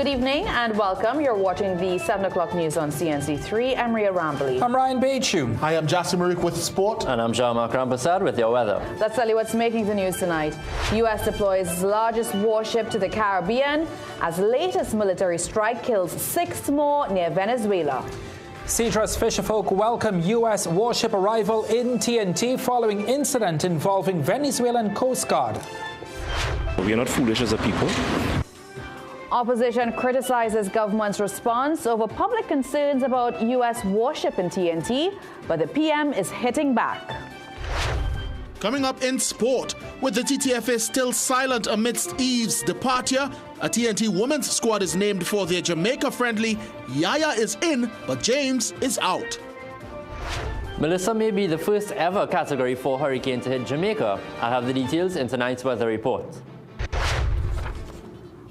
Good evening and welcome. You're watching the 7 o'clock news on CNC3. I'm Ria Rambly. I'm Ryan Bechu. Hi, I'm Jassim Marik with sport. And I'm Jean-Marc Rampasad with your weather. Let's tell you what's making the news tonight. U.S. deploys its largest warship to the Caribbean as latest military strike kills 6 more near Venezuela. Cedras fisherfolk welcome U.S. warship arrival in TNT following incident involving Venezuelan Coast Guard. We are not foolish as a people. Opposition criticizes government's response over public concerns about U.S. warship in TNT, but the PM is hitting back. Coming up in sport, with the TTFA still silent amidst Eve's departure, a TNT women's squad is named for their Jamaica friendly. Yaya is in, but James is out. Melissa may be the first ever Category 4 hurricane to hit Jamaica. I'll have the details in tonight's weather report.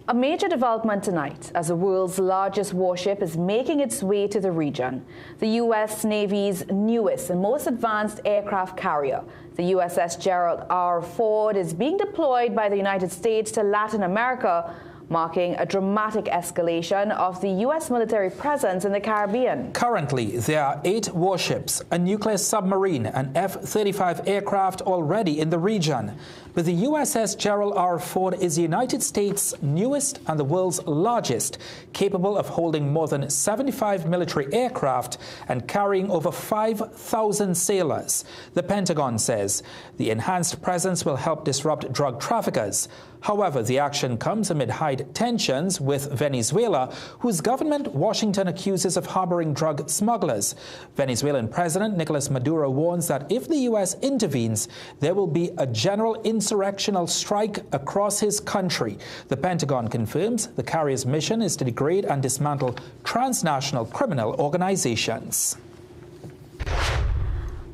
A major development tonight as the world's largest warship is making its way to the region. The U.S. Navy's newest and most advanced aircraft carrier, the USS Gerald R. Ford, is being deployed by the United States to Latin America, marking a dramatic escalation of the U.S. military presence in the Caribbean. Currently, there are 8 warships, a nuclear submarine, and F-35 aircraft already in the region. But the USS Gerald R. Ford is the United States' newest and the world's largest, capable of holding more than 75 military aircraft and carrying over 5,000 sailors. The Pentagon says the enhanced presence will help disrupt drug traffickers. However, the action comes amid high tensions with Venezuela, whose government Washington accuses of harboring drug smugglers. Venezuelan President Nicolas Maduro warns that if the U.S. intervenes, there will be a general insurrectional strike across his country. The Pentagon confirms the carrier's mission is to degrade and dismantle transnational criminal organizations.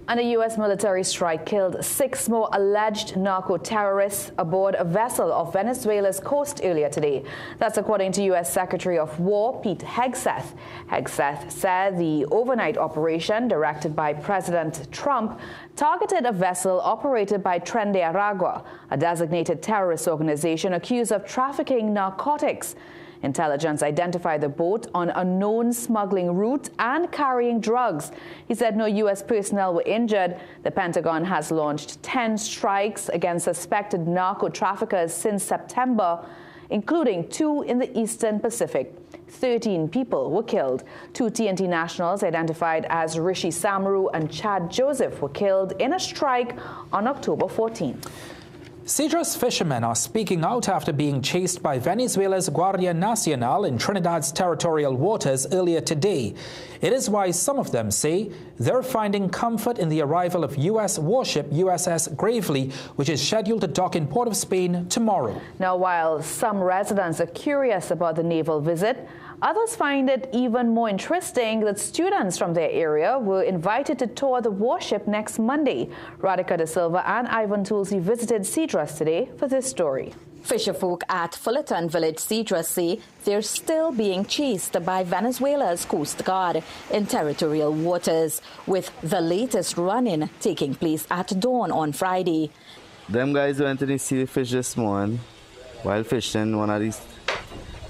And a U.S. military strike killed 6 more alleged narco-terrorists aboard a vessel off Venezuela's coast earlier today. That's according to U.S. Secretary of War Pete Hegseth. Hegseth said the overnight operation, directed by President Trump, targeted a vessel operated by Tren de Aragua, a designated terrorist organization accused of trafficking narcotics. Intelligence identified the boat on a known smuggling route and carrying drugs. He said no U.S. personnel were injured. The Pentagon has launched 10 strikes against suspected narco-traffickers since September, including 2 in the Eastern Pacific. 13 people were killed. 2 TNT nationals identified as Rishi Samaru and Chad Joseph were killed in a strike on October 14th. Cedras fishermen are speaking out after being chased by Venezuela's Guardia Nacional in Trinidad's territorial waters earlier today. It is why some of them say they're finding comfort in the arrival of U.S. warship USS Gravely, which is scheduled to dock in Port of Spain tomorrow. Now, while some residents are curious about the naval visit, others find it even more interesting that students from their area were invited to tour the warship next Monday. Radhika De Silva and Ivan Tulsi visited Cedras today for this story. Fisherfolk at Fullerton Village, Cedras, say they're still being chased by Venezuela's Coast Guard in territorial waters, with the latest run-in taking place at dawn on Friday. Them guys went to the sea fish this morning. While fishing, one of these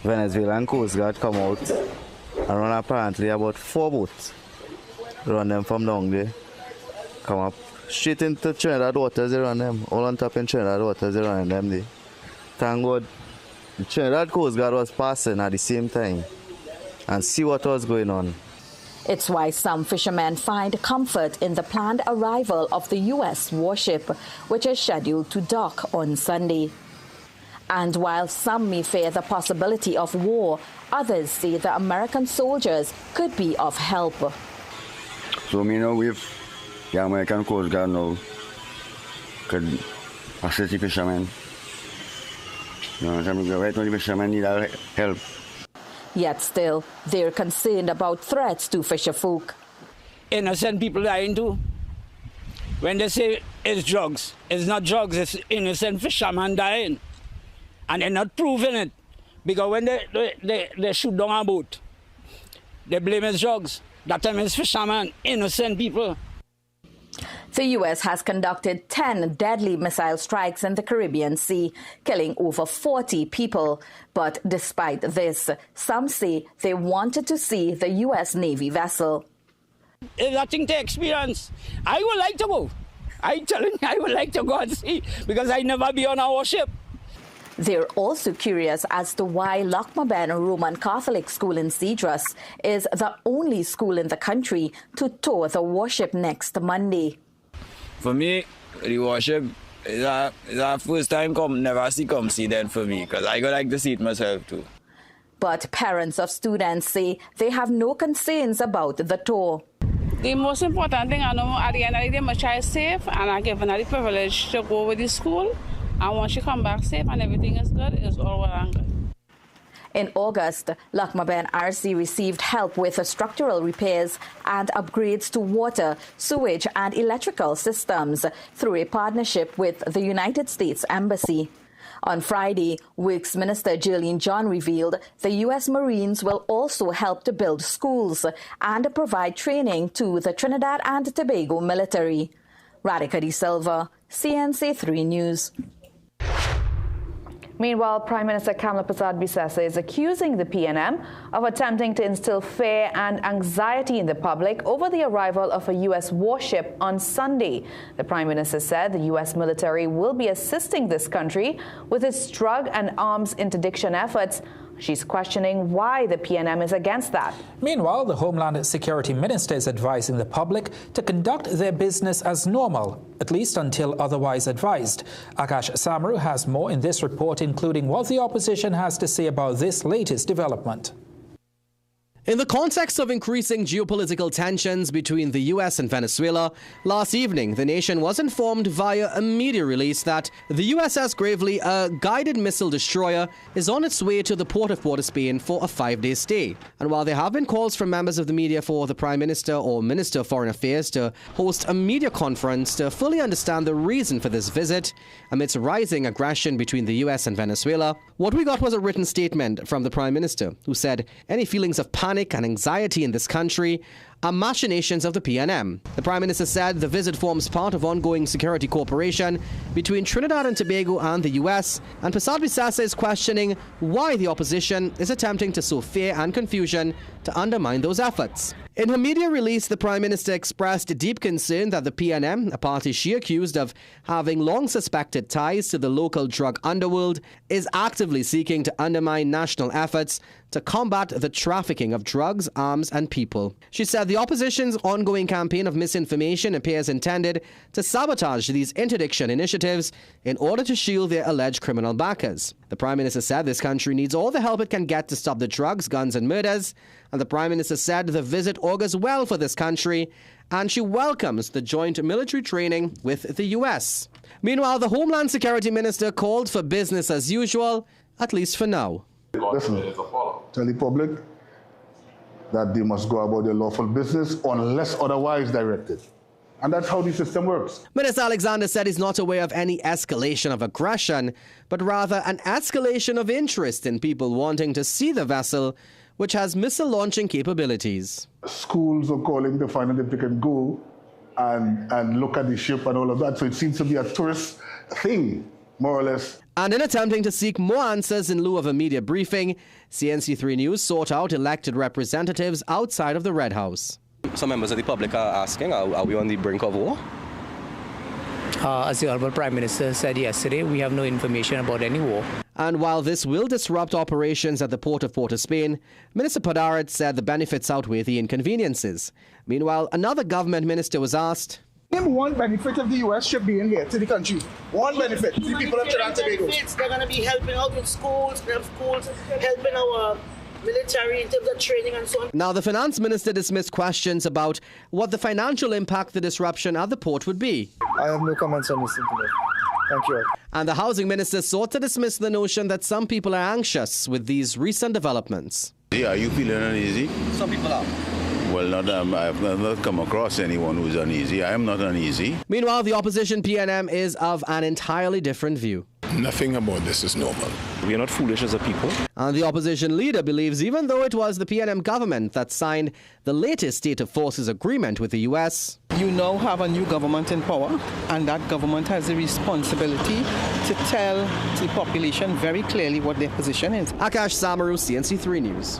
Venezuelan Coast Guard come out and run apparently about 4 boats. Run them from down there. Come up straight into Trinidad waters, they run them. All on top in Trinidad waters, they run them there. Thank God the Trinidad Coast Guard was passing at the same time and see what was going on. It's why some fishermen find comfort in the planned arrival of the U.S. warship, which is scheduled to dock on Sunday. And while some may fear the possibility of war, others say the American soldiers could be of help. So, with the American Coast Guard now could assist the fishermen. Right now the fishermen need our help. Yet still, they're concerned about threats to fisherfolk. Innocent people dying too. When they say it's drugs, it's not drugs, it's innocent fishermen dying. And they're not proving it. Because when they shoot down a boat, they blame it drugs. That time it's fishermen, innocent people. The U.S. has conducted 10 deadly missile strikes in the Caribbean Sea, killing over 40 people. But despite this, some say they wanted to see the U.S. Navy vessel. It's nothing to experience. I would like to go. I tell you, I would like to go and see, because I never be on a warship. They're also curious as to why Lochmaben Roman Catholic School in Cedros is the only school in the country to tow the warship next Monday. For me, the warship is a first time never see then for me, because I go like to see it myself too. But parents of students say they have no concerns about the tour. The most important thing I know at the end of the day, my child is safe, and I give her the privilege to go with the school. And once she come back safe and everything is good, it's all well and good. In August, Lochmaben RC received help with structural repairs and upgrades to water, sewage and electrical systems through a partnership with the United States Embassy. On Friday, Works Minister Jerlene John revealed the U.S. Marines will also help to build schools and provide training to the Trinidad and Tobago military. Radhika De Silva, CNC3 News. Meanwhile, Prime Minister Kamla Persad-Bissessar is accusing the PNM of attempting to instill fear and anxiety in the public over the arrival of a U.S. warship on Sunday. The Prime Minister said the U.S. military will be assisting this country with its drug and arms interdiction efforts. She's questioning why the PNM is against that. Meanwhile, the Homeland Security Minister is advising the public to conduct their business as normal, at least until otherwise advised. Akash Samaru has more in this report, including what the opposition has to say about this latest development. In the context of increasing geopolitical tensions between the U.S. and Venezuela, last evening the nation was informed via a media release that the USS Gravely, a guided missile destroyer, is on its way to the port of Port of Spain for a 5-day stay. And while there have been calls from members of the media for the Prime Minister or Minister of Foreign Affairs to host a media conference to fully understand the reason for this visit, amidst rising aggression between the U.S. and Venezuela, what we got was a written statement from the Prime Minister, who said any feelings of panic and anxiety in this country are machinations of the PNM. The Prime Minister said the visit forms part of ongoing security cooperation between Trinidad and Tobago and the U.S., and Persad-Bissessar is questioning why the opposition is attempting to sow fear and confusion to undermine those efforts. In her media release, the Prime Minister expressed deep concern that the PNM, a party she accused of having long suspected ties to the local drug underworld, is actively seeking to undermine national efforts to combat the trafficking of drugs, arms and people. She said the opposition's ongoing campaign of misinformation appears intended to sabotage these interdiction initiatives in order to shield their alleged criminal backers. The Prime Minister said this country needs all the help it can get to stop the drugs, guns and murders, and the Prime Minister said the visit augurs well for this country, and she welcomes the joint military training with the U.S. Meanwhile, the Homeland Security Minister called for business as usual, at least for now. Listen, tell the public that they must go about their lawful business unless otherwise directed. And that's how the system works. Minister Alexander said he's not aware of any escalation of aggression, but rather an escalation of interest in people wanting to see the vessel, which has missile launching capabilities. Schools are calling to find out if they can go and look at the ship and all of that. So it seems to be a tourist thing, more or less. And in attempting to seek more answers in lieu of a media briefing, CNC3 News sought out elected representatives outside of the Red House. Some members of the public are asking, are we on the brink of war? As the Honourable Prime Minister said yesterday, we have no information about any war. And while this will disrupt operations at the port of Port of Spain, Minister Padaret said the benefits outweigh the inconveniences. Meanwhile, another government minister was asked, name one benefit of the U.S. ship being here to the country. One benefit to the people of Trinidad and Tobago. They're going to be helping out with schools, helping our military in terms of training and so on. Now, the finance minister dismissed questions about what the financial impact the disruption at the port would be. I have no comments on this today. Thank you. And the housing minister sought to dismiss the notion that some people are anxious with these recent developments. Yeah, are you feeling uneasy? Some people are. Well, I've not come across anyone who's uneasy. I am not uneasy. Meanwhile, the opposition PNM is of an entirely different view. Nothing about this is normal. We are not foolish as a people. And the opposition leader believes even though it was the PNM government that signed the latest State of Forces agreement with the U.S., you now have a new government in power, and that government has the responsibility to tell the population very clearly what their position is. Akash Samaru, CNC3 News.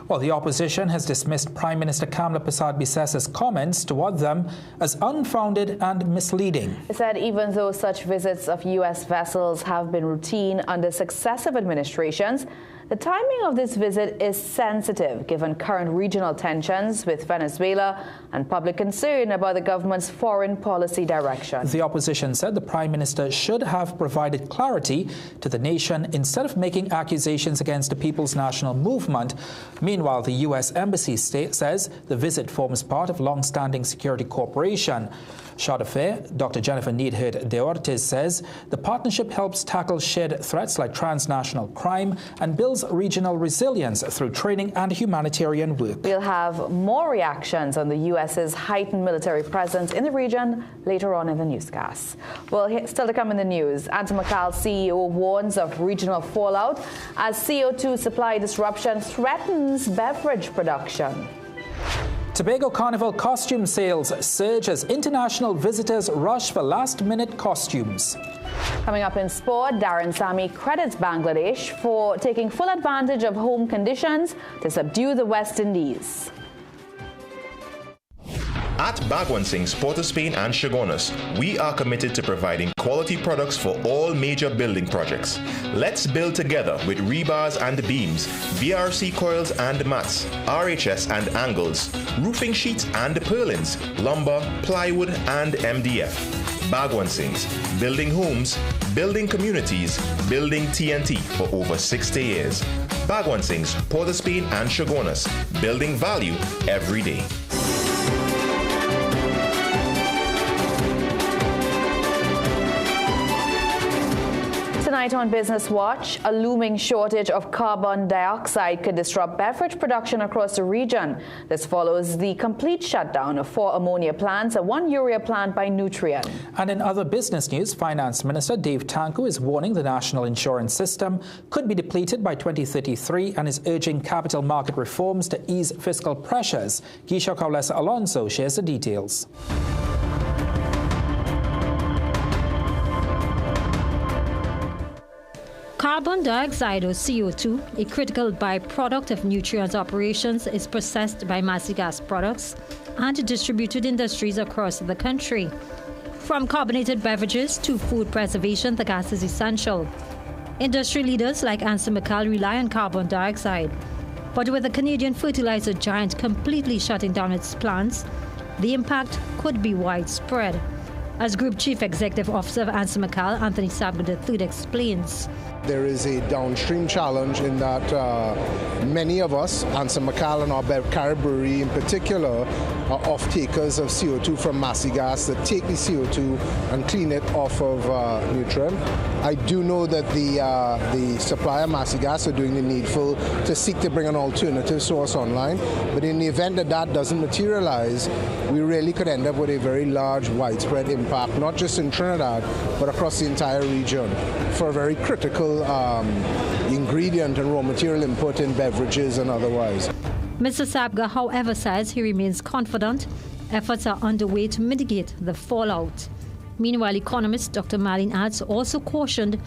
Well, the opposition has dismissed Prime Minister Kamla Persad-Bissessa's comments toward them as unfounded and misleading. It said even though such visits of U.S. vessels have been routine under successive administrations, the timing of this visit is sensitive given current regional tensions with Venezuela and public concern about the government's foreign policy direction. The opposition said the Prime Minister should have provided clarity to the nation instead of making accusations against the People's National Movement. Meanwhile, the U.S. Embassy says the visit forms part of long-standing security cooperation. Short affair, Dr. Jennifer Needhurt de Ortiz says the partnership helps tackle shared threats like transnational crime and builds regional resilience through training and humanitarian work. We'll have more reactions on the U.S.'s heightened military presence in the region later on in the newscast. Well, still to come in the news, Antamacal's CEO warns of regional fallout as CO2 supply disruption threatens beverage production. Tobago Carnival costume sales surge as international visitors rush for last-minute costumes. Coming up in sport, Darren Sammy credits Bangladesh for taking full advantage of home conditions to subdue the West Indies. At Bagwansing's Port of Spain and Chagonas, we are committed to providing quality products for all major building projects. Let's build together with rebars and beams, VRC coils and mats, RHS and angles, roofing sheets and purlins, lumber, plywood and MDF. Bagwansing's, building homes, building communities, building TNT for over 60 years. Bagwansing's Port of Spain and Chagonas, building value every day. Tonight on Business Watch, a looming shortage of carbon dioxide could disrupt beverage production across the region. This follows the complete shutdown of 4 ammonia plants and 1 urea plant by Nutrien. And in other business news, Finance Minister Dave Tanku is warning the national insurance system could be depleted by 2033 and is urging capital market reforms to ease fiscal pressures. Gisha Kaulesa Alonso shares the details. Carbon dioxide, or CO2, a critical byproduct of Nutrien's operations, is processed by Massy Gas Products and distributed industries across the country. From carbonated beverages to food preservation, the gas is essential. Industry leaders like Antamacal's rely on carbon dioxide. But with the Canadian fertilizer giant completely shutting down its plants, the impact could be widespread. As Group Chief Executive Officer of Antamacal's, Anthony Sabga III explains. There is a downstream challenge in that many of us, Antamacal's and our Caribbean in particular, are off-takers of CO2 from Massy Gas that take the CO2 and clean it off of Nutrien. I do know that the supplier, Massy Gas, are doing the needful to seek to bring an alternative source online. But in the event that that doesn't materialize, we really could end up with a very large, widespread impact, not just in Trinidad, but across the entire region, for a very critical ingredient and raw material input in beverages and otherwise. Mr. Sabga, however, says he remains confident efforts are underway to mitigate the fallout. Meanwhile, economist Dr. Marlene Adds also cautioned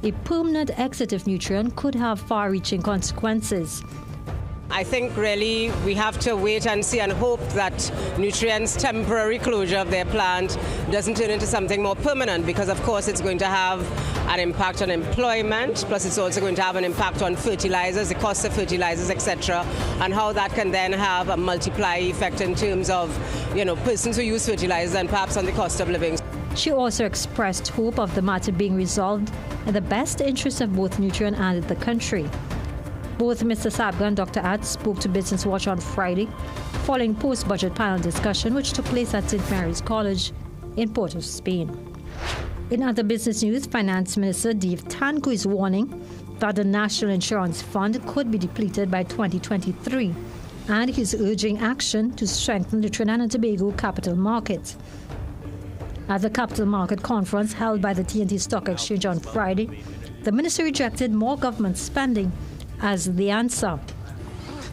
a permanent exit of Nutrien could have far-reaching consequences. I think really we have to wait and see and hope that Nutrien's temporary closure of their plant doesn't turn into something more permanent, because of course it's going to have an impact on employment, plus it's also going to have an impact on fertilizers, the cost of fertilizers, etc., and how that can then have a multiply effect in terms of, persons who use fertilizers and perhaps on the cost of living. She also expressed hope of the matter being resolved in the best interest of both Nutrien and the country. Both Mr. Sabga and Dr. Adds spoke to Business Watch on Friday, following post-budget panel discussion which took place at St. Mary's College in Port of Spain. In other business news, Finance Minister Dave Tanku is warning that the National Insurance Fund could be depleted by 2023, and he's urging action to strengthen the Trinidad and Tobago capital market. At the capital market conference held by the TNT Stock Exchange on Friday, the minister rejected more government spending as the answer.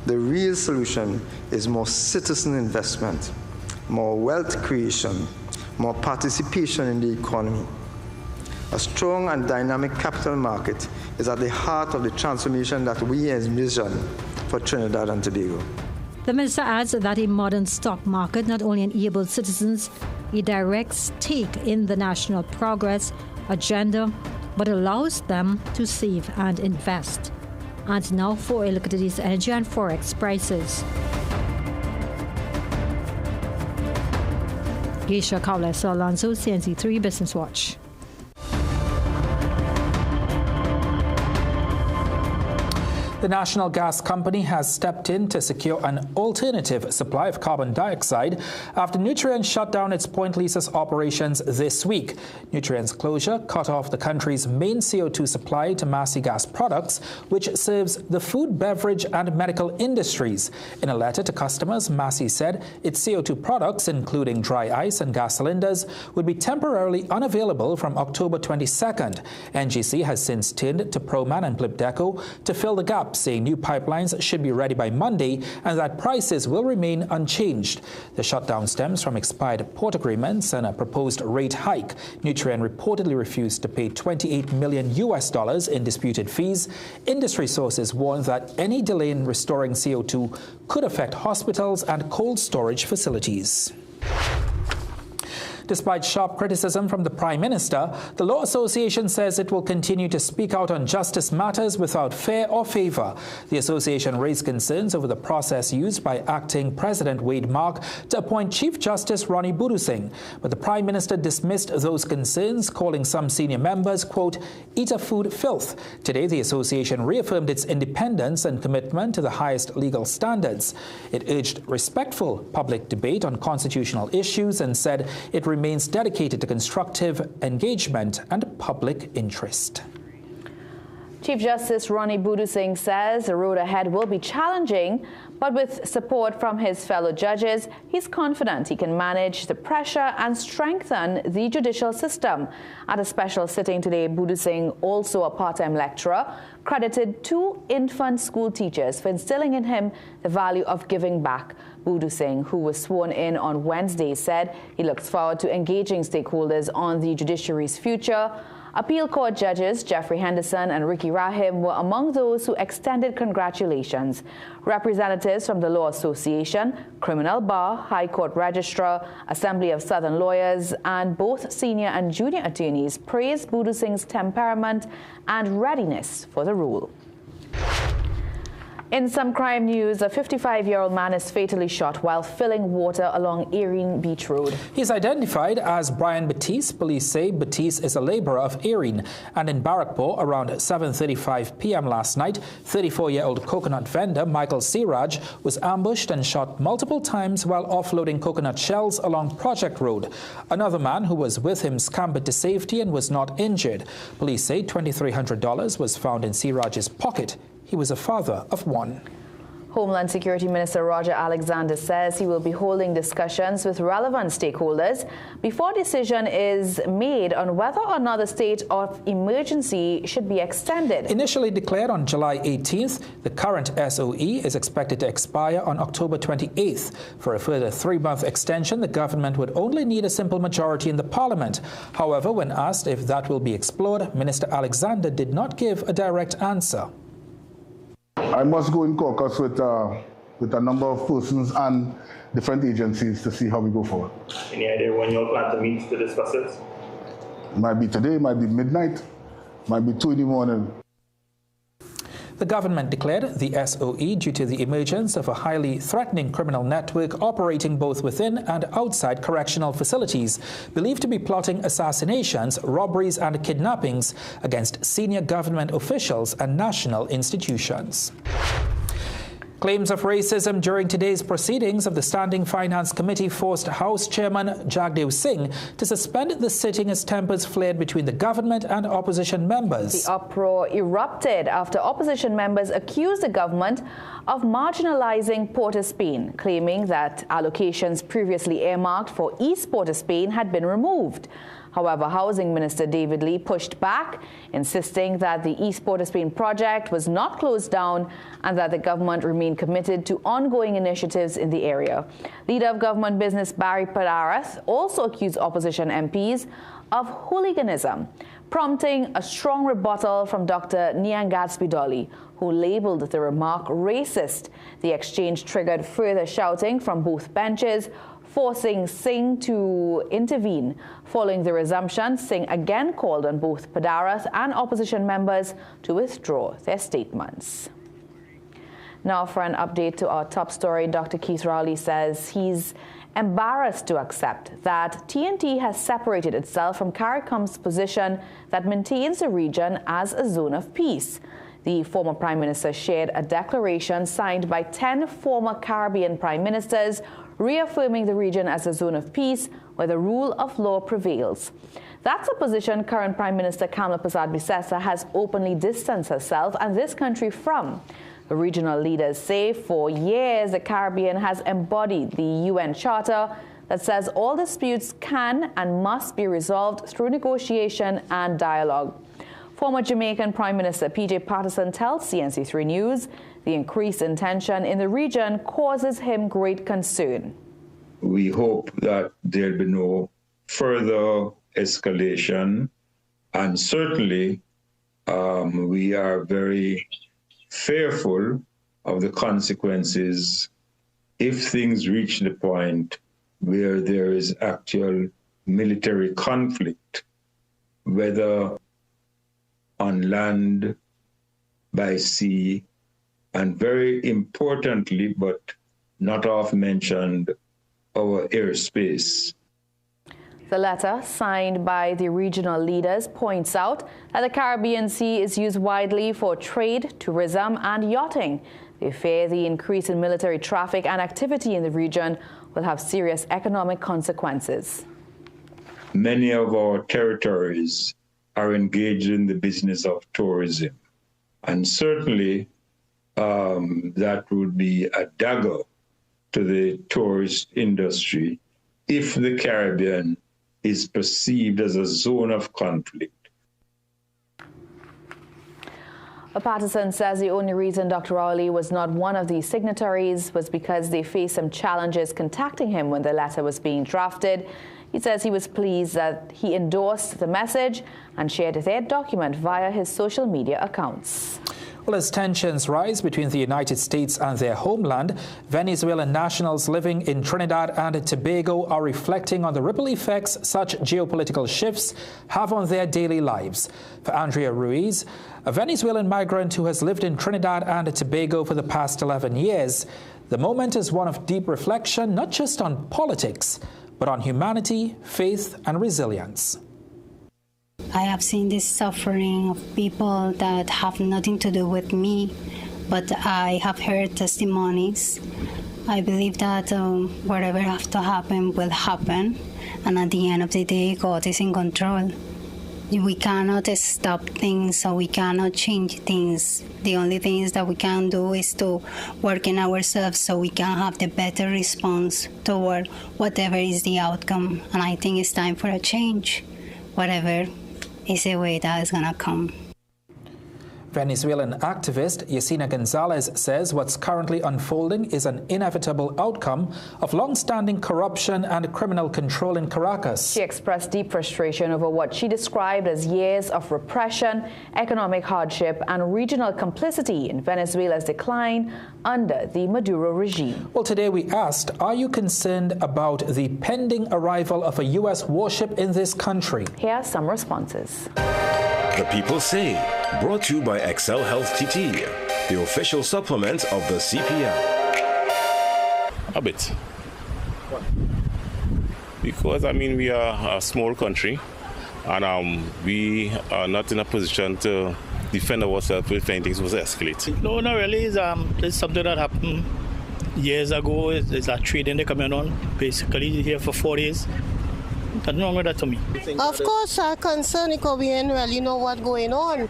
The real solution is more citizen investment, more wealth creation, more participation in the economy. A strong and dynamic capital market is at the heart of the transformation that we envision for Trinidad and Tobago. The minister adds that a modern stock market not only enables citizens a direct stake in the national progress agenda, but allows them to save and invest. And now for a look at today's energy and forex prices. Geisha Kaules Alonso, CNC3 Business Watch. The National Gas Company has stepped in to secure an alternative supply of carbon dioxide after Nutrien shut down its Point Lisa's operations this week. Nutrien's closure cut off the country's main CO2 supply to Massy Gas Products, which serves the food, beverage and medical industries. In a letter to customers, Massy said its CO2 products, including dry ice and gas cylinders, would be temporarily unavailable from October 22nd. NGC has since turned to Proman and Plipdeco to fill the gap, saying new pipelines should be ready by Monday and that prices will remain unchanged. The shutdown stems from expired port agreements and a proposed rate hike. Nutrien reportedly refused to pay $28 million in disputed fees. Industry sources warn that any delay in restoring CO2 could affect hospitals and cold storage facilities. Despite sharp criticism from the Prime Minister, the Law Association says it will continue to speak out on justice matters without fear or favor. The association raised concerns over the process used by acting President Wade Mark to appoint Chief Justice Ronnie Budusing. But the Prime Minister dismissed those concerns, calling some senior members, quote, eater food filth. Today, the association reaffirmed its independence and commitment to the highest legal standards. It urged respectful public debate on constitutional issues and said it remains dedicated to constructive engagement and public interest. Chief Justice Ronnie Budusing says the road ahead will be challenging, but with support from his fellow judges, he's confident he can manage the pressure and strengthen the judicial system. At a special sitting today, Budusing, also a part-time lecturer, credited 2 infant school teachers for instilling in him the value of giving back. Budusing, who was sworn in on Wednesday, said he looks forward to engaging stakeholders on the judiciary's future. Appeal Court judges Jeffrey Henderson and Ricky Rahim were among those who extended congratulations. Representatives from the Law Association, Criminal Bar, High Court Registrar, Assembly of Southern Lawyers, and both senior and junior attorneys praised Budusing's temperament and readiness for the role. In some crime news, a 55-year-old man is fatally shot while filling water along Erin Beach Road. He's identified as Brian Batiste. Police say Batiste is a laborer of Erin. And in Barrackpore, around 7:35 p.m. last night, 34-year-old coconut vendor Michael Siraj was ambushed and shot multiple times while offloading coconut shells along Project Road. Another man who was with him scampered to safety and was not injured. Police say $2,300 was found in Siraj's pocket. He was a father of 1. Homeland Security Minister Roger Alexander says he will be holding discussions with relevant stakeholders before decision is made on whether or not the state of emergency should be extended. Initially declared on July 18th, the current SOE is expected to expire on October 28th. For a further 3-month extension, the government would only need a simple majority in the parliament. However, when asked if that will be explored, Minister Alexander did not give a direct answer. I must go in caucus with a number of persons and different agencies to see how we go forward. Any idea when you'll plan to meet to discuss it? Might be today, might be midnight, might be 2 in the morning. The government declared the SOE due to the emergence of a highly threatening criminal network operating both within and outside correctional facilities, believed to be plotting assassinations, robberies and kidnappings against senior government officials and national institutions. Claims of racism during today's proceedings of the Standing Finance Committee forced House Chairman Jagdev Singh to suspend the sitting as tempers flared between the government and opposition members. The uproar erupted after opposition members accused the government of marginalizing Port of Spain, claiming that allocations previously earmarked for East Port of Spain had been removed. However, Housing Minister David Lee pushed back, insisting that the East Port of Spain project was not closed down and that the government remained committed to ongoing initiatives in the area. Leader of Government Business Barry Padarath also accused opposition MPs of hooliganism, prompting a strong rebuttal from Dr. Nyangatsby-Dolly, who labeled the remark racist. The exchange triggered further shouting from both benches, forcing Singh to intervene. Following the resumption, Singh again called on both Padarath and opposition members to withdraw their statements. Now for an update to our top story, Dr. Keith Rowley says he's embarrassed to accept that TNT has separated itself from CARICOM's position that maintains the region as a zone of peace. The former Prime Minister shared a declaration signed by 10 former Caribbean Prime Ministers reaffirming the region as a zone of peace where the rule of law prevails. That's a position current Prime Minister Kamla Persad-Bissessar has openly distanced herself and this country from. The regional leaders say for years the Caribbean has embodied the UN Charter that says all disputes can and must be resolved through negotiation and dialogue. Former Jamaican Prime Minister P.J. Patterson tells CNC3 News the increase in tension in the region causes him great concern. We hope that there'll be no further escalation, and certainly we are very fearful of the consequences if things reach the point where there is actual military conflict, whether on land, by sea, and very importantly, but not often mentioned, our airspace. The letter, signed by the regional leaders, points out that the Caribbean Sea is used widely for trade, tourism, and yachting. They fear the increase in military traffic and activity in the region will have serious economic consequences. Many of our territories are engaged in the business of tourism, and certainly that would be a dagger to the tourist industry if the Caribbean is perceived as a zone of conflict. Patterson says the only reason Dr. Rowley was not one of the signatories was because they faced some challenges contacting him when the letter was being drafted. He says he was pleased that he endorsed the message and shared their document via his social media accounts. Well, as tensions rise between the United States and their homeland, Venezuelan nationals living in Trinidad and Tobago are reflecting on the ripple effects such geopolitical shifts have on their daily lives. For Andrea Ruiz, a Venezuelan migrant who has lived in Trinidad and Tobago for the past 11 years, the moment is one of deep reflection, not just on politics, but on humanity, faith, and resilience. I have seen this suffering of people that have nothing to do with me, but I have heard testimonies. I believe that whatever has to happen will happen, and at the end of the day, God is in control. We cannot stop things, so we cannot change things. The only things that we can do is to work in ourselves so we can have the better response toward whatever is the outcome. And I think it's time for a change, whatever is the way that is going to come. Venezuelan activist Yesenia Gonzalez says what's currently unfolding is an inevitable outcome of long-standing corruption and criminal control in Caracas. She expressed deep frustration over what she described as years of repression, economic hardship, and regional complicity in Venezuela's decline under the Maduro regime. Well, today we asked, are you concerned about the pending arrival of a U.S. warship in this country? Here are some responses. The People Say, brought to you by Excel Health TT, the official supplement of the CPL. A bit. Because, we are a small country, and we are not in a position to defend ourselves if anything was escalating. No, not really. It's something that happened years ago. It's a trading they're coming on. Basically, here for 4 days. Nothing wrong with that to me. Of course, I'm concerned because we don't really know what's going on.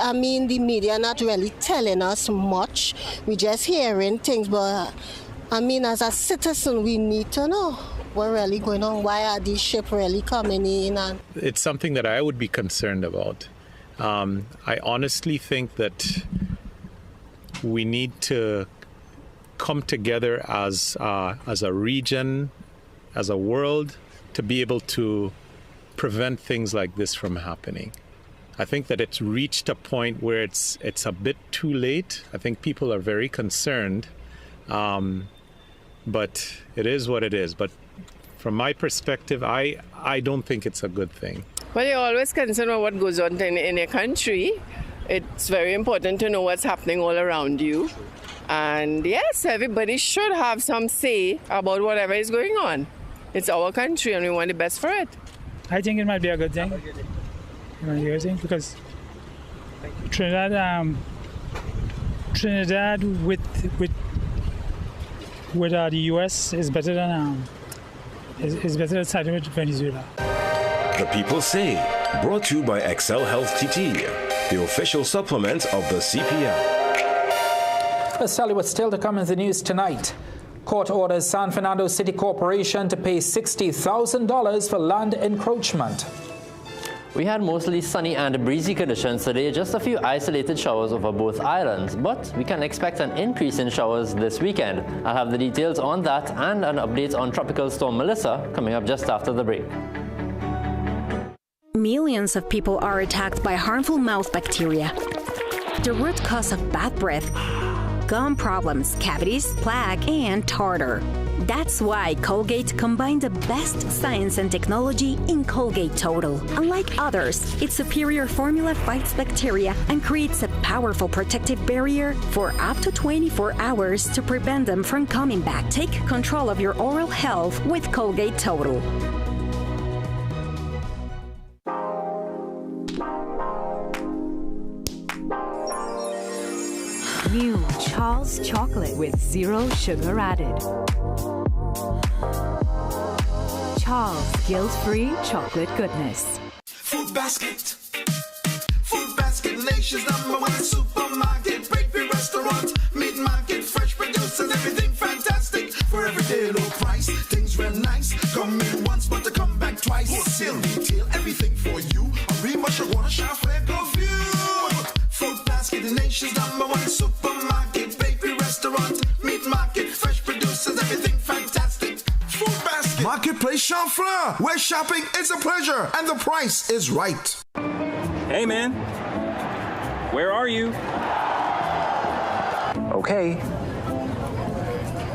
I mean, the media not really telling us much. We're just hearing things, but I mean, as a citizen, we need to know what's really going on. Why are these ships really coming in? And it's something that I would be concerned about. I honestly think that we need to come together as a region, as a world, to be able to prevent things like this from happening. I think that it's reached a point where it's a bit too late. I think people are very concerned, but it is what it is. But from my perspective, I don't think it's a good thing. Well, you're always concerned about what goes on in your country. It's very important to know what's happening all around you. And yes, everybody should have some say about whatever is going on. It's our country and we want the best for it. I think it might be a good thing. Because Trinidad with the U.S. is better than siding with Venezuela. The People Say, brought to you by Excel Health TT, the official supplement of the CPL. Let's tell you what's still to come in the news tonight. Court orders San Fernando City Corporation to pay $60,000 for land encroachment. We had mostly sunny and breezy conditions today, just a few isolated showers over both islands, but we can expect an increase in showers this weekend. I'll have the details on that and an update on Tropical Storm Melissa coming up just after the break. Millions of people are attacked by harmful mouth bacteria. The root cause of bad breath, gum problems, cavities, plaque, and tartar. That's why Colgate combined the best science and technology in Colgate Total. Unlike others, its superior formula fights bacteria and creates a powerful protective barrier for up to 24 hours to prevent them from coming back. Take control of your oral health with Colgate Total. New Charles chocolate with 0 sugar added. Charles guilt-free chocolate goodness. Food Basket. Food Basket, the nation's #1 supermarket. Bakery, restaurant, meat market, fresh produce and everything fantastic. For everyday low price, things real nice. Come in once, but to come back twice. Wholesale, retail, everything for you. A remush, I wanna shop, let go view. Food Basket, the nation's #1 supermarket. Bakery, restaurant, meat market, fresh produce and everything fantastic. Food Basket. Marketplace Chanfleur, where shopping is a pleasure and the price is right. Hey, man. Where are you? Okay.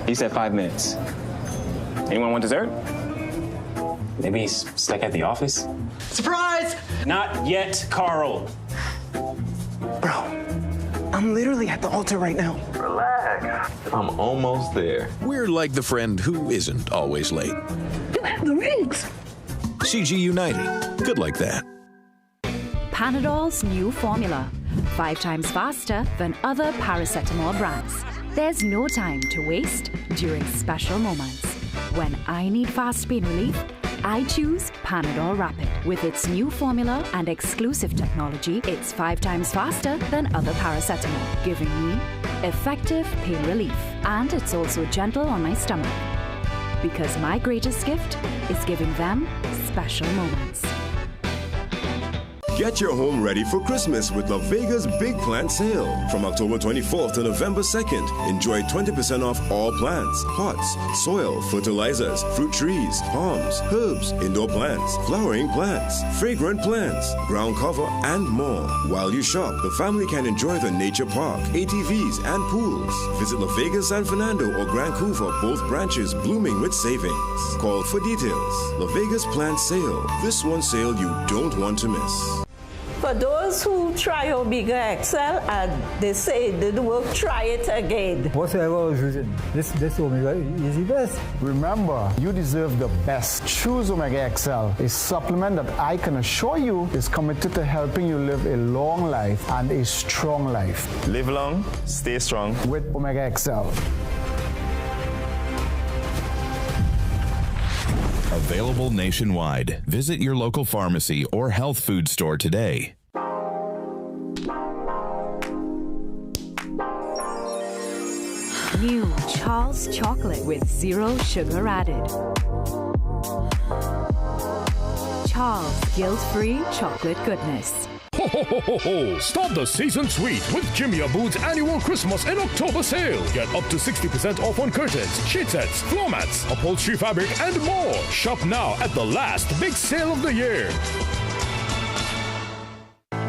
He said 5 minutes. Anyone want dessert? Maybe he's stuck at the office? Surprise! Not yet, Carl. Bro, I'm literally at the altar right now. Relax. I'm almost there. We're like the friend who isn't always late. You have the rings. CG United. Good like that. Panadol's new formula. 5 times faster than other paracetamol brands. There's no time to waste during special moments. When I need fast pain relief, I choose Panadol Rapid. With its new formula and exclusive technology, it's 5 times faster than other paracetamol, giving me effective pain relief. And it's also gentle on my stomach. Because my greatest gift is giving them special moments. Get your home ready for Christmas with La Vega's Big Plant Sale. From October 24th to November 2nd, enjoy 20% off all plants, pots, soil, fertilizers, fruit trees, palms, herbs, indoor plants, flowering plants, fragrant plants, ground cover, and more. While you shop, the family can enjoy the nature park, ATVs, and pools. Visit La Vega San Fernando or Grand Coulee, both branches blooming with savings. Call for details. La Vega's Plant Sale. This one sale you don't want to miss. For those who try Omega XL and they say it didn't work, try it again. Whatever I was using, this Omega is the best. Remember, you deserve the best. Choose Omega XL, a supplement that I can assure you is committed to helping you live a long life and a strong life. Live long, stay strong with Omega XL. Available nationwide. Visit your local pharmacy or health food store today. New Charles chocolate with 0 sugar added. Charles guilt-free chocolate goodness. Ho, ho, ho, ho, ho. Start the season sweet with Jimmy Abood's annual Christmas and October sale. Get up to 60% off on curtains, sheet sets, floor mats, upholstery fabric, and more. Shop now at the last big sale of the year.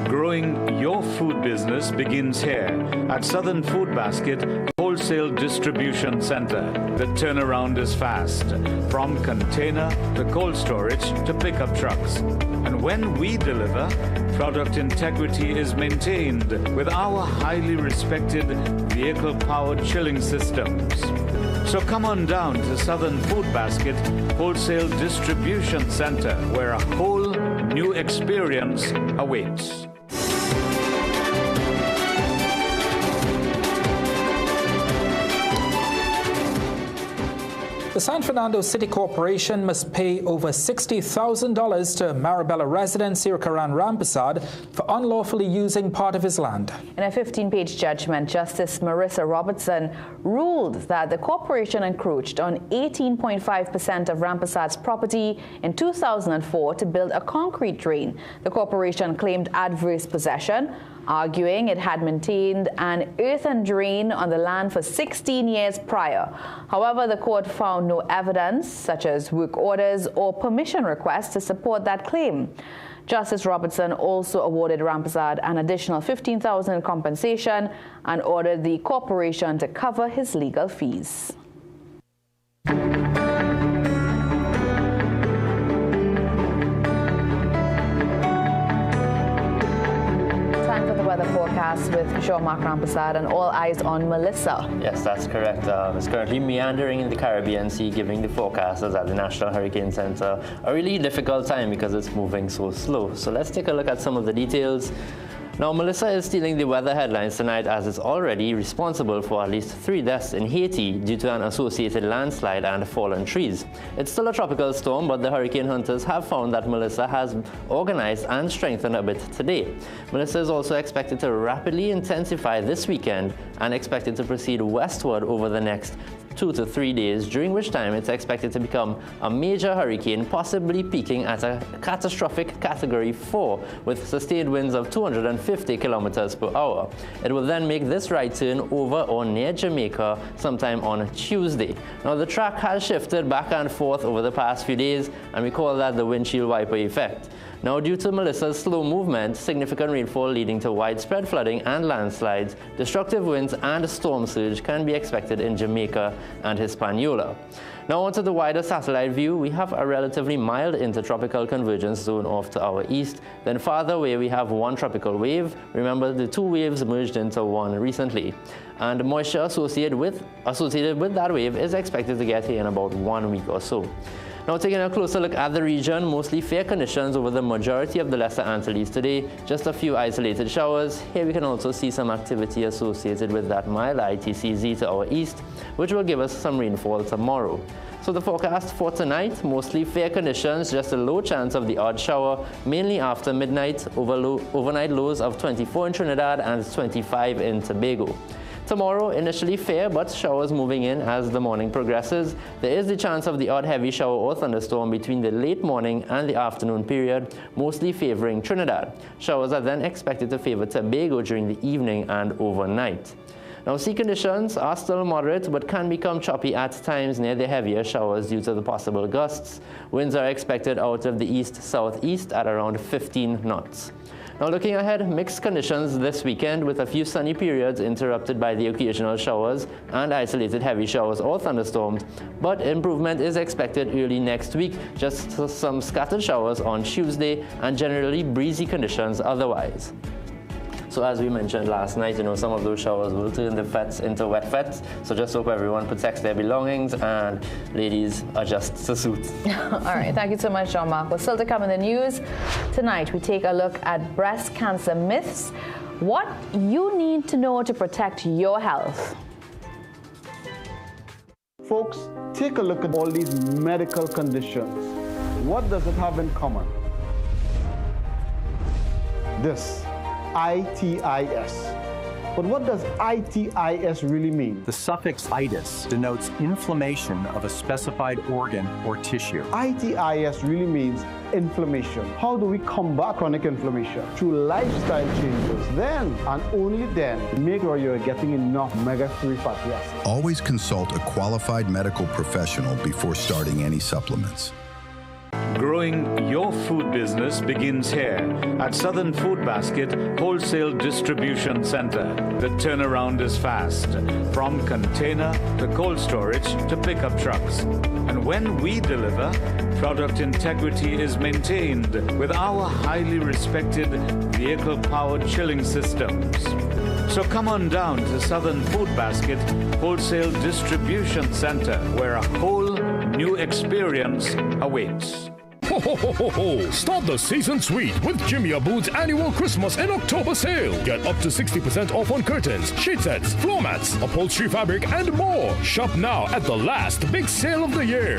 Growing your food business begins here at Southern Food Basket Wholesale Distribution Center. The turnaround is fast, from container to cold storage to pickup trucks. And when we deliver, product integrity is maintained with our highly respected vehicle-powered chilling systems. So come on down to Southern Food Basket Wholesale Distribution Center, where a whole new experience awaits. The San Fernando City Corporation must pay over $60,000 to Marabella resident Sirkaran Rampasad for unlawfully using part of his land. In a 15-page judgment, Justice Marissa Robertson ruled that the corporation encroached on 18.5% of Rampasad's property in 2004 to build a concrete drain. The corporation claimed adverse possession, arguing it had maintained an earthen drain on the land for 16 years prior. However, the court found no evidence, such as work orders or permission requests, to support that claim. Justice Robertson also awarded Rampasad an additional $15,000 in compensation and ordered the corporation to cover his legal fees. Weather forecast with Jean-Marc Rampasad, and all eyes on Melissa. Yes, that's correct. It's currently meandering in the Caribbean Sea, giving the forecasters at the National Hurricane Center a really difficult time because it's moving so slow. So let's take a look at some of the details. Now, Melissa is stealing the weather headlines tonight as it's already responsible for at least 3 deaths in Haiti due to an associated landslide and fallen trees. It's still a tropical storm, but the hurricane hunters have found that Melissa has organized and strengthened a bit today. Melissa is also expected to rapidly intensify this weekend and expected to proceed westward over the next 2 to 3 days, during which time it's expected to become a major hurricane, possibly peaking at a catastrophic Category 4 with sustained winds of 250 kilometers per hour. It will then make this right turn over or near Jamaica sometime on Tuesday. Now, the track has shifted back and forth over the past few days, and we call that the windshield wiper effect. Now, due to Melissa's slow movement, significant rainfall leading to widespread flooding and landslides, destructive winds and storm surge can be expected in Jamaica and Hispaniola. Now onto the wider satellite view, we have a relatively mild intertropical convergence zone off to our east. Then farther away we have one tropical wave. Remember, the 2 waves merged into one recently. And moisture associated with that wave is expected to get here in about 1 week or so. Now taking a closer look at the region, mostly fair conditions over the majority of the Lesser Antilles today, just a few isolated showers. Here we can also see some activity associated with that mild ITCZ to our east, which will give us some rainfall tomorrow. So the forecast for tonight, mostly fair conditions, just a low chance of the odd shower, mainly after midnight, overnight lows of 24 in Trinidad and 25 in Tobago. Tomorrow, initially fair, but showers moving in as the morning progresses. There is the chance of the odd heavy shower or thunderstorm between the late morning and the afternoon period, mostly favoring Trinidad. Showers are then expected to favor Tobago during the evening and overnight. Now, sea conditions are still moderate, but can become choppy at times near the heavier showers due to the possible gusts. Winds are expected out of the east-southeast at around 15 knots. Now looking ahead, mixed conditions this weekend with a few sunny periods interrupted by the occasional showers and isolated heavy showers or thunderstorms, but improvement is expected early next week, just some scattered showers on Tuesday and generally breezy conditions otherwise. So as we mentioned last night, some of those showers will turn the fets into wet fets. So just hope everyone protects their belongings and ladies adjust to suit. All right, thank you so much, Jean-Marc. Well, still to come in the news, tonight we take a look at breast cancer myths, what you need to know to protect your health. Folks, take a look at all these medical conditions. What does it have in common? This. ITIS. But what does ITIS really mean? The suffix itis denotes inflammation of a specified organ or tissue. ITIS really means inflammation. How do we combat chronic inflammation? Through lifestyle changes. Then, and only then, make sure you're getting enough omega-3 fatty acids. Always consult a qualified medical professional before starting any supplements. Growing your food business begins here at Southern Food Basket Wholesale Distribution Center. The turnaround is fast, from container to cold storage to pickup trucks. And when we deliver, product integrity is maintained with our highly respected vehicle-powered chilling systems. So come on down to Southern Food Basket Wholesale Distribution Center, where a whole new experience awaits. Ho, ho, ho, ho, ho. Start the season sweet with Jimmy Abood's annual Christmas and October sale. Get up to 60% off on curtains, sheet sets, floor mats, upholstery fabric, and more. Shop now at the last big sale of the year.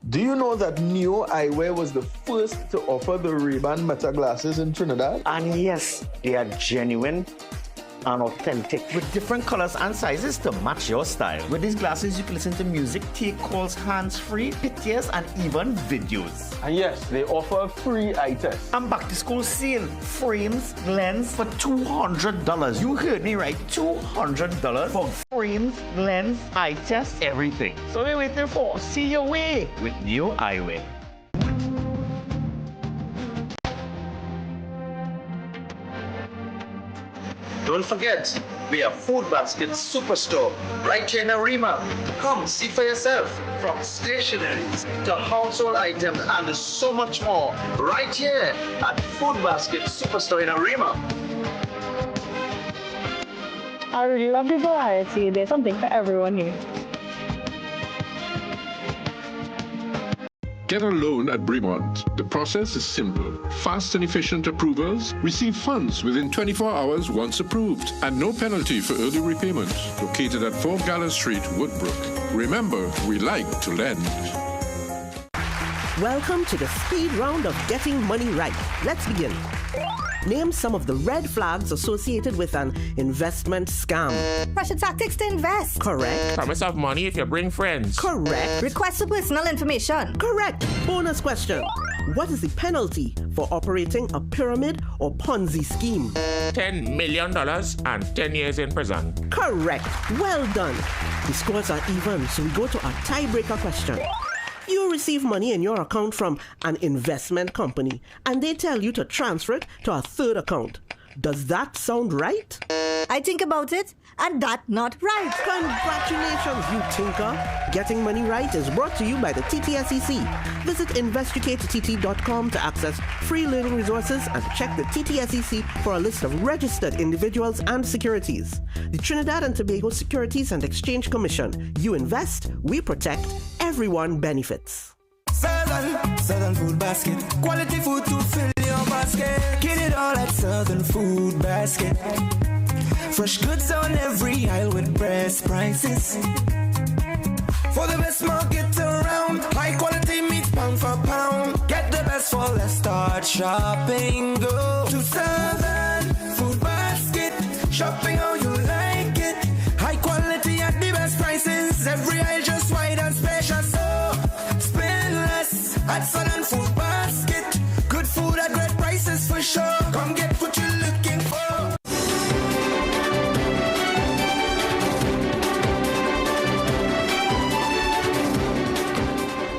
Do you know that Neo Eyewear was the first to offer the Ray-Ban Meta glasses in Trinidad? And yes, they are genuine and authentic with different colors and sizes to match your style. With these glasses, you can listen to music, take calls hands-free, pictures, and even videos. And yes, they offer a free eye test. And back to school sale, frames, lens for $200. You heard me right, $200 for frames, lens, eye test, everything. So what are you waiting for? See your way with Neo Eyewear. Don't forget, we are Food Basket Superstore right here in Arima. Come see for yourself. From stationeries to household items and so much more right here at Food Basket Superstore in Arima. I really love the variety. There's something for everyone here. Get a loan at Bremont. The process is simple. Fast and efficient approvals. Receive funds within 24 hours once approved. And no penalty for early repayment. Located at 4 Gala Street, Woodbrook. Remember, we like to lend. Welcome to the speed round of getting money right. Let's begin. Name some of the red flags associated with an investment scam. Russian tactics to invest. Correct. Promise of money if you bring friends. Correct. Request for personal information. Correct. Bonus question. What is the penalty for operating a pyramid or Ponzi scheme? $10 million and 10 years in prison. Correct. Well done. The scores are even, so we go to our tiebreaker question. You receive money in your account from an investment company, and they tell you to transfer it to a third account. Does that sound right? I think about it, and that's not right. Congratulations, you tinker. Getting Money Right is brought to you by the TTSEC. Visit investigateTT.com to access free learning resources and check the TTSEC for a list of registered individuals and securities. The Trinidad and Tobago Securities and Exchange Commission. You invest, we protect, everyone benefits. Southern Food Basket. Quality food to fill your basket. Get it all at Southern Food Basket. Fresh goods on every aisle with best prices. For the best market around. High quality meat pound for pound. Get the best for less. Start shopping. Go to Southern Food Basket. Shopping how you like it. High quality at the best prices. Every aisle just wide and spacious. So spend less at Southern Food Basket. Good food at great prices for sure. Come get what you're looking for.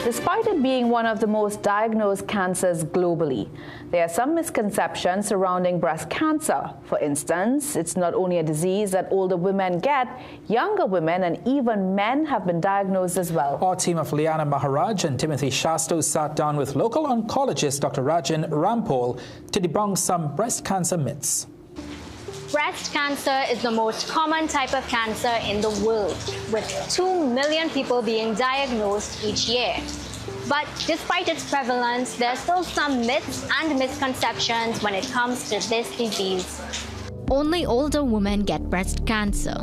Despite it being being one of the most diagnosed cancers globally. There are some misconceptions surrounding breast cancer. For instance, it's not only a disease that older women get, younger women and even men have been diagnosed as well. Our team of Liana Maharaj and Timothy Shasto sat down with local oncologist Dr. Rajan Rampol to debunk some breast cancer myths. Breast cancer is the most common type of cancer in the world, with 2 million people being diagnosed each year. But despite its prevalence, there are still some myths and misconceptions when it comes to this disease. Only older women get breast cancer.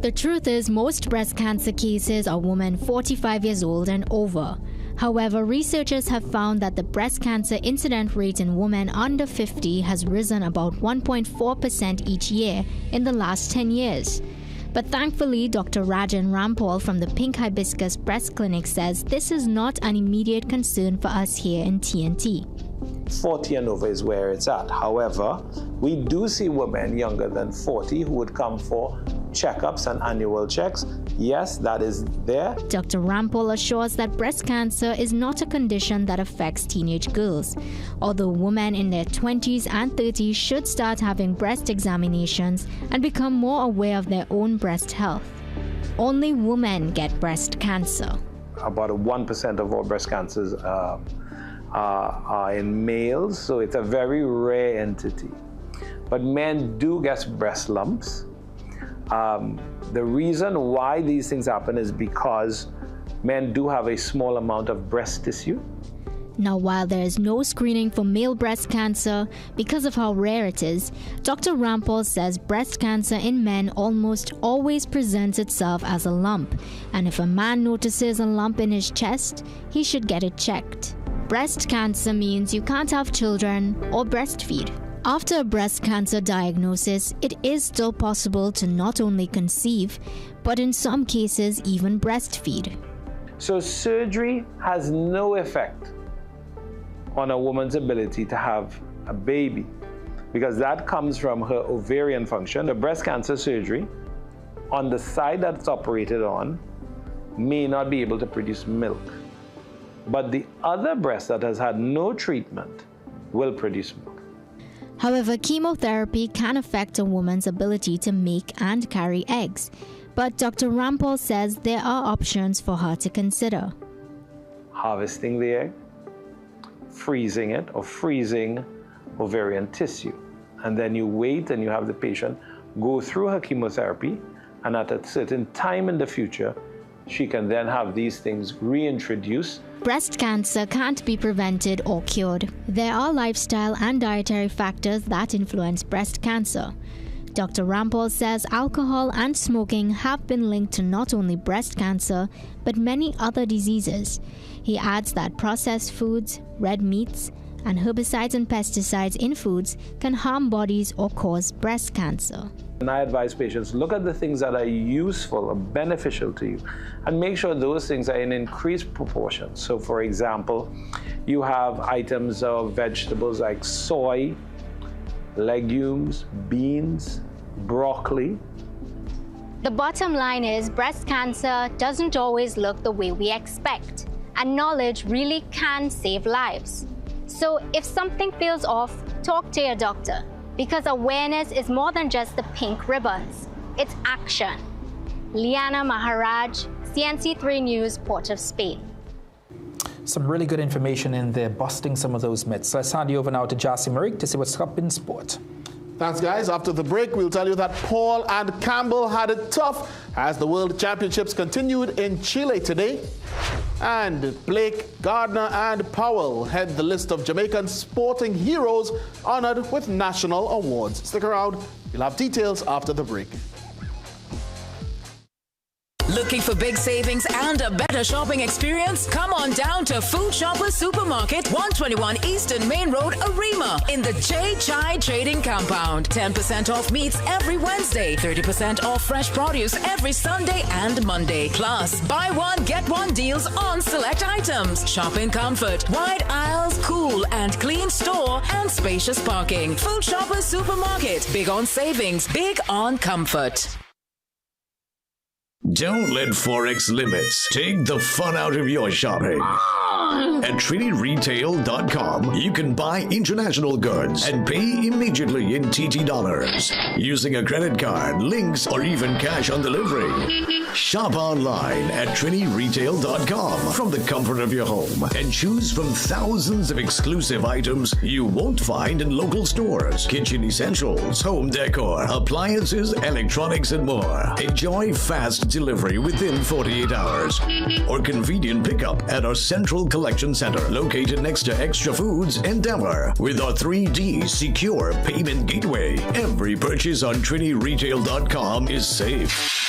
The truth is, most breast cancer cases are women 45 years old and over. However, researchers have found that the breast cancer incident rate in women under 50 has risen about 1.4% each year in the last 10 years. But thankfully, Dr. Rajan Rampol from the Pink Hibiscus Breast Clinic says this is not an immediate concern for us here in TNT. 40 and over is where it's at. However, we do see women younger than 40 who would come for checkups and annual checks. Yes, that is there. Dr. Rampol assures that breast cancer is not a condition that affects teenage girls, although women in their 20s and 30s should start having breast examinations and become more aware of their own breast health. Only women get breast cancer. About 1% of all breast cancers are in males, so it's a very rare entity. But men do get breast lumps. The reason why these things happen is because men do have a small amount of breast tissue. Now, while there is no screening for male breast cancer because of how rare it is, Dr. Rampol says breast cancer in men almost always presents itself as a lump, and if a man notices a lump in his chest, he should get it checked. Breast cancer means you can't have children or breastfeed. After a breast cancer diagnosis, it is still possible to not only conceive, but in some cases even breastfeed. So surgery has no effect on a woman's ability to have a baby, because that comes from her ovarian function. The breast cancer surgery, on the side that's operated on, may not be able to produce milk. But the other breast that has had no treatment will produce milk. However, chemotherapy can affect a woman's ability to make and carry eggs. But Dr. Rampol says there are options for her to consider. Harvesting the egg, freezing it, or freezing ovarian tissue. And then you wait and you have the patient go through her chemotherapy, and at a certain time in the future, she can then have these things reintroduced. Breast cancer can't be prevented or cured. There are lifestyle and dietary factors that influence breast cancer. Dr. Rampol says alcohol and smoking have been linked to not only breast cancer, but many other diseases. He adds that processed foods, red meats, and herbicides and pesticides in foods can harm bodies or cause breast cancer. And I advise patients, look at the things that are useful or beneficial to you and make sure those things are in increased proportions. So for example, you have items of vegetables like soy, legumes, beans, broccoli. The bottom line is breast cancer doesn't always look the way we expect, and knowledge really can save lives. So if something feels off, talk to your doctor, because awareness is more than just the pink ribbons. It's action. Liana Maharaj, CNC3 News, Port of Spain. Some really good information in there, busting some of those myths. Let's hand you over now to Jassy Marik to see what's up in sport. Thanks, guys. After the break, we'll tell you that Paul and Campbell had it tough as the World Championships continued in Chile today. And Blake, Gardner, and Powell head the list of Jamaican sporting heroes honored with national awards. Stick around. You'll have details after the break. Looking for big savings and a better shopping experience? Come on down to Food Shoppers Supermarket, 121 Eastern Main Road, Arima, in the J Chai Trading Compound. 10% off meats every Wednesday, 30% off fresh produce every Sunday and Monday. Plus, buy one, get one deals on select items. Shop in comfort, wide aisles, cool and clean store, and spacious parking. Food Shoppers Supermarket, big on savings, big on comfort. Don't let Forex limits take the fun out of your shopping. At TrinityRetail.com, you can buy international goods and pay immediately in TT dollars using a credit card, links, or even cash on delivery. Shop online at TrinityRetail.com from the comfort of your home and choose from thousands of exclusive items you won't find in local stores. Kitchen essentials, home decor, appliances, electronics, and more. Enjoy fast delivery within 48 hours or convenient pickup at our Central Collection Center located next to Extra Foods in Denver. With our 3D secure payment gateway, every purchase on TrinityRetail.com is safe.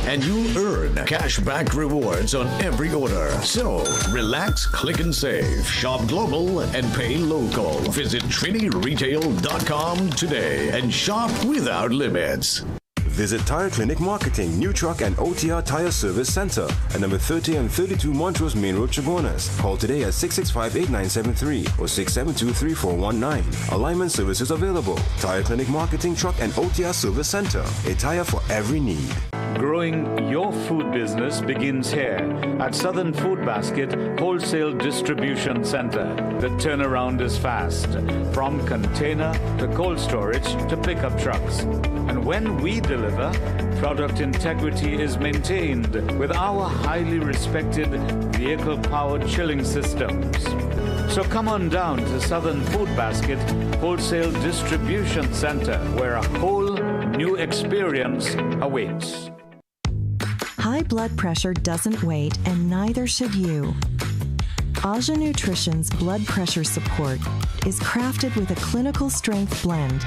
And you'll earn cashback rewards on every order. So, relax, click and save. Shop global and pay local. Visit TrinityRetail.com today and shop without limits. Visit Tire Clinic Marketing, New Truck and OTR Tire Service Center at number 30 and 32 Montrose Main Road, Chaguanas. Call today at 665-8973 or 672-3419. Alignment services available. Tire Clinic Marketing, Truck and OTR Service Center. A tire for every need. Growing your food business begins here at Southern Food Basket Wholesale Distribution Center. The turnaround is fast, from container to cold storage to pickup trucks. And when we deliver, product integrity is maintained with our highly respected vehicle-powered chilling systems. So come on down to Southern Food Basket Wholesale Distribution Center, where a whole new experience awaits. High blood pressure doesn't wait, and neither should you. Aja Nutrition's blood pressure support is crafted with a clinical strength blend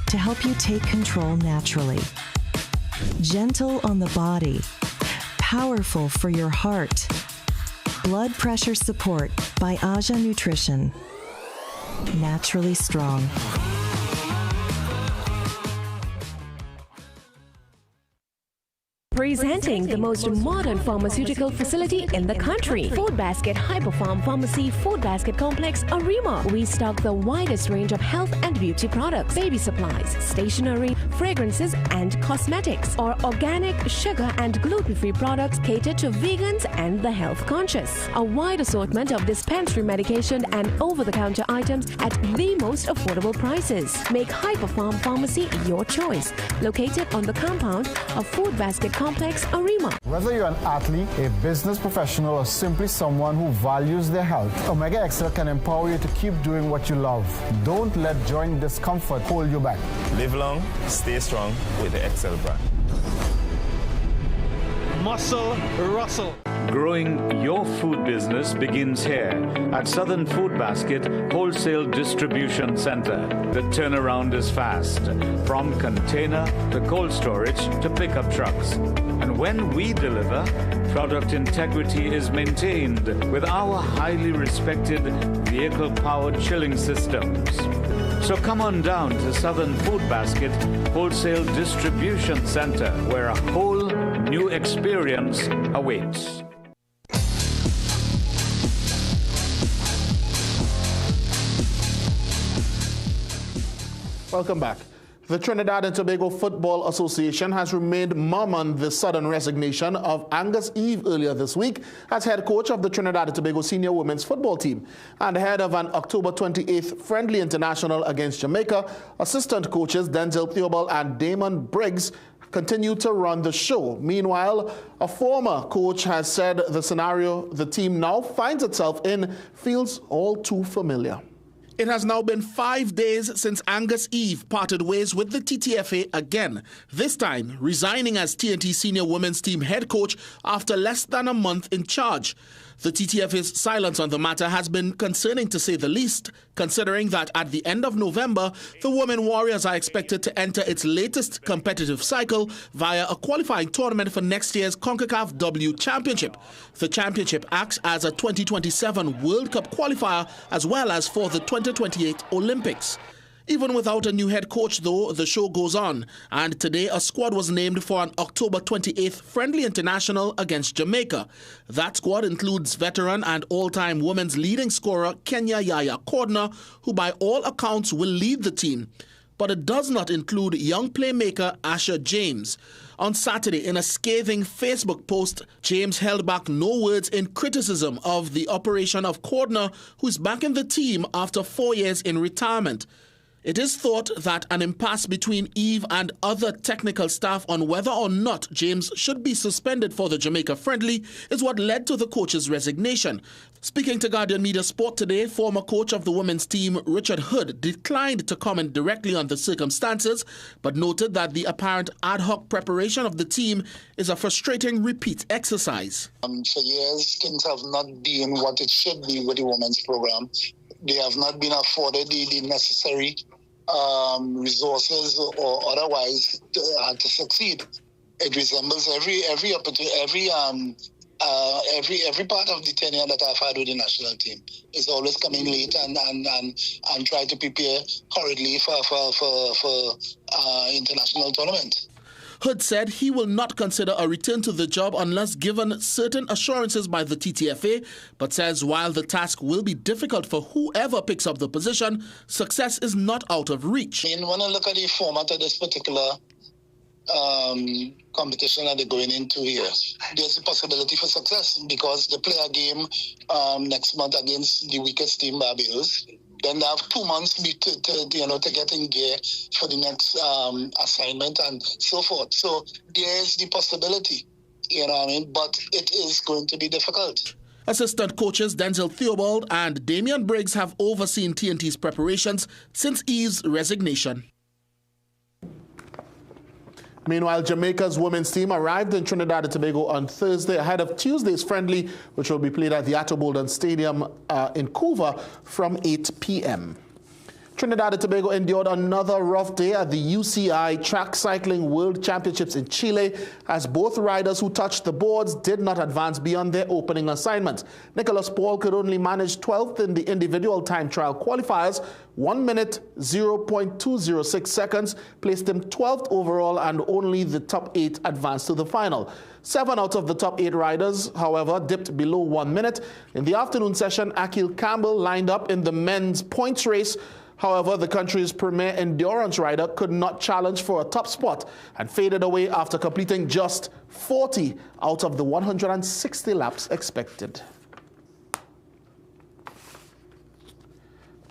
to help you take control naturally. Gentle on the body, powerful for your heart. Blood pressure support by Aja Nutrition. Naturally strong. Presenting the most modern pharmaceutical facility in the country, Food Basket Hyperfarm Pharmacy Food Basket Complex, Arima. We stock the widest range of health and beauty products, baby supplies, stationery, fragrances, and cosmetics. Our organic, sugar, and gluten-free products cater to vegans and the health conscious. A wide assortment of dispensary medication and over-the-counter items at the most affordable prices. Make Hyperfarm Pharmacy your choice. Located on the compound of Food Basket Complex, Arima. Whether you're an athlete, a business professional, or simply someone who values their health, Omega XL can empower you to keep doing what you love. Don't let joint discomfort hold you back. Live long, stay strong with the XL brand. Muscle Russell. Growing your food business begins here at Southern Food Basket Wholesale Distribution Center. The turnaround is fast, from container to cold storage to pickup trucks. And when we deliver, product integrity is maintained with our highly respected vehicle-powered chilling systems. So come on down to Southern Food Basket Wholesale Distribution Center, where a whole new experience awaits. Welcome back. The Trinidad and Tobago Football Association has remained mum on the sudden resignation of Angus Eve earlier this week as head coach of the Trinidad and Tobago senior women's football team. And ahead of an October 28th friendly international against Jamaica, assistant coaches Denzel Theobald and Damon Briggs continue to run the show. Meanwhile, a former coach has said the scenario the team now finds itself in feels all too familiar. It has now been 5 days since Angus Eve parted ways with the TTFA again, this time resigning as TNT senior women's team head coach after less than a month in charge. The TTFA's silence on the matter has been concerning to say the least, considering that at the end of November, the Women Warriors are expected to enter its latest competitive cycle via a qualifying tournament for next year's CONCACAF W Championship. The championship acts as a 2027 World Cup qualifier as well as for the 2028 Olympics. Even without a new head coach, though, the show goes on. And today, a squad was named for an October 28th friendly international against Jamaica. That squad includes veteran and all-time women's leading scorer Kenya Yaya Cordner, who by all accounts will lead the team. but it does not include young playmaker Asher James. On Saturday, in a scathing Facebook post, James held back no words in criticism of the operation of Cordner, who's back in the team after 4 years in retirement. It is thought that an impasse between Eve and other technical staff on whether or not James should be suspended for the Jamaica friendly is what led to the coach's resignation. Speaking to Guardian Media Sport today, former coach of the women's team, Richard Hood, declined to comment directly on the circumstances, but noted that the apparent ad hoc preparation of the team is a frustrating repeat exercise. For years, things have not been what it should be with the women's program. They have not been afforded the necessary resources or otherwise to succeed. It resembles every part of the tenure that I've had with the national team. It's always coming late and try to prepare hurriedly for international tournament. Hood said he will not consider a return to the job unless given certain assurances by the TTFA, but says while the task will be difficult for whoever picks up the position, success is not out of reach. When I look at the format of this particular competition that they're going into here, there's a possibility for success because they play a game next month against the weakest team, Barbados. Then they have 2 months to get in gear for the next assignment and so forth. So there's the possibility, but it is going to be difficult. Assistant coaches Denzel Theobald and Damian Briggs have overseen TNT's preparations since Eve's resignation. Meanwhile, Jamaica's women's team arrived in Trinidad and Tobago on Thursday ahead of Tuesday's friendly, which will be played at the Atto Bolden Stadium in Couva from 8 p.m. Trinidad and Tobago endured another rough day at the UCI Track Cycling World Championships in Chile, as both riders who touched the boards did not advance beyond their opening assignment. Nicholas Paul could only manage 12th in the individual time trial qualifiers. 1 minute, 0.206 seconds placed him 12th overall, and only the top 8 advanced to the final. 7 out of the top 8 riders, however, dipped below 1 minute. In the afternoon session, Akil Campbell lined up in the men's points race. However, the country's premier endurance rider could not challenge for a top spot and faded away after completing just 40 out of the 160 laps expected.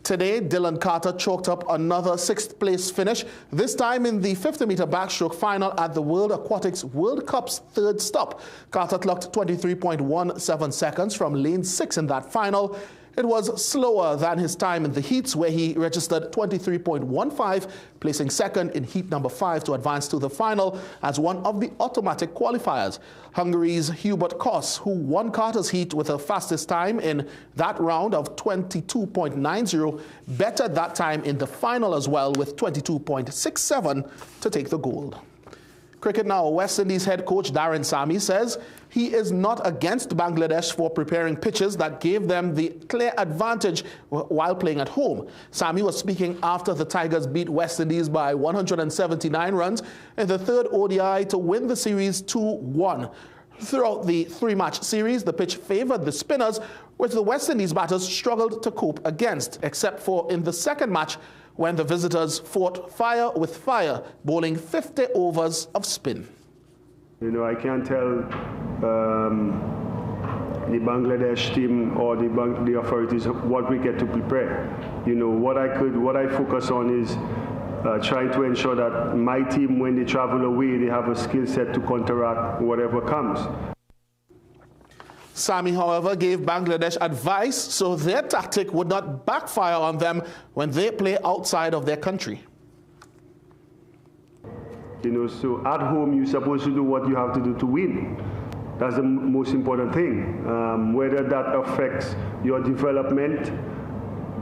Today, Dylan Carter chalked up another 6th place finish, this time in the 50-meter backstroke final at the World Aquatics World Cup's 3rd stop. Carter clocked 23.17 seconds from lane 6 in that final. It was slower than his time in the heats, where he registered 23.15, placing second in heat number 5 to advance to the final as one of the automatic qualifiers. Hungary's Hubert Koss, who won Carter's heat with the fastest time in that round of 22.90, bettered that time in the final as well with 22.67 to take the gold. Cricket now. West Indies head coach Darren Sammy says he is not against Bangladesh for preparing pitches that gave them the clear advantage while playing at home. Sammy was speaking after the Tigers beat West Indies by 179 runs in the 3rd ODI to win the series 2-1. Throughout the 3-match series, the pitch favored the spinners, which the West Indies batters struggled to cope against, except for in the 2nd match, when the visitors fought fire with fire, bowling 50 overs of spin. I can't tell the Bangladesh team or the authorities what we get to prepare. What I focus on is trying to ensure that my team, when they travel away, they have a skill set to counteract whatever comes. Sammy, however, gave Bangladesh advice so their tactic would not backfire on them when they play outside of their country. So at home, you're supposed to do what you have to do to win. That's the most important thing. Whether that affects your development,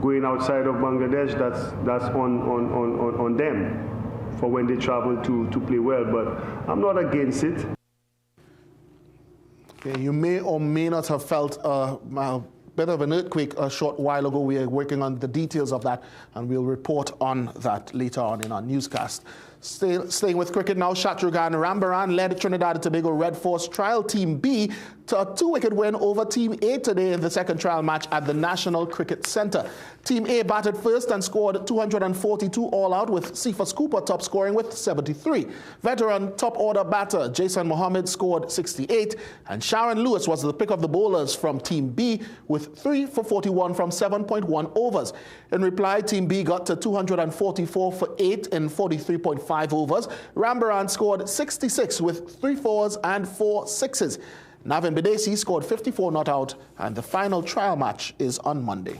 going outside of Bangladesh, that's on them for when they travel to play well. But I'm not against it. You may or may not have felt a bit of an earthquake a short while ago. We are working on the details of that, and we'll report on that later on in our newscast. Staying with cricket now, Shatrughn Rambaran led Trinidad and Tobago Red Force Trial Team B to a 2-wicket win over Team A today in the second trial match at the National Cricket Centre. Team A batted first and scored 242 all out, with Cephas Cooper top scoring with 73. Veteran top order batter Jason Mohammed scored 68, and Sharon Lewis was the pick of the bowlers from Team B with 3 for 41 from 7.1 overs. In reply, Team B got to 244 for 8 in 43.5 overs. Rambaran scored 66 with 3 fours and 4 sixes. Navin Bidesi scored 54 not out, and the final trial match is on Monday.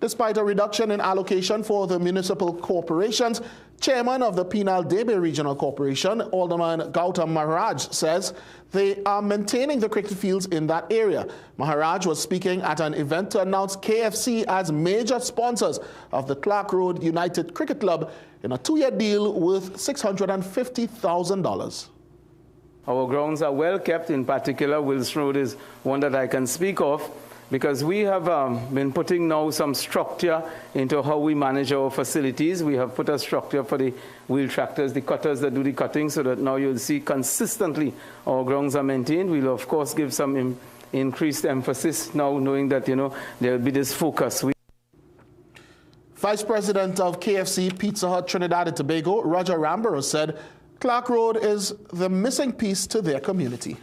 Despite a reduction in allocation for the municipal corporations, Chairman of the Penal Debe Regional Corporation, Alderman Gautam Maharaj, says they are maintaining the cricket fields in that area. Maharaj was speaking at an event to announce KFC as major sponsors of the Clark Road United Cricket Club in a 2-year deal worth $650,000. Our grounds are well kept. In particular, Wilson Road is one that I can speak of, because we have been putting now some structure into how we manage our facilities. We have put a structure for the wheel tractors, the cutters that do the cutting, so that now you'll see consistently our grounds are maintained. We'll of course give some increased emphasis now, knowing that, there will be this focus. Vice President of KFC Pizza Hut Trinidad and Tobago, Roger Ramborough, said Clark Road is the missing piece to their community.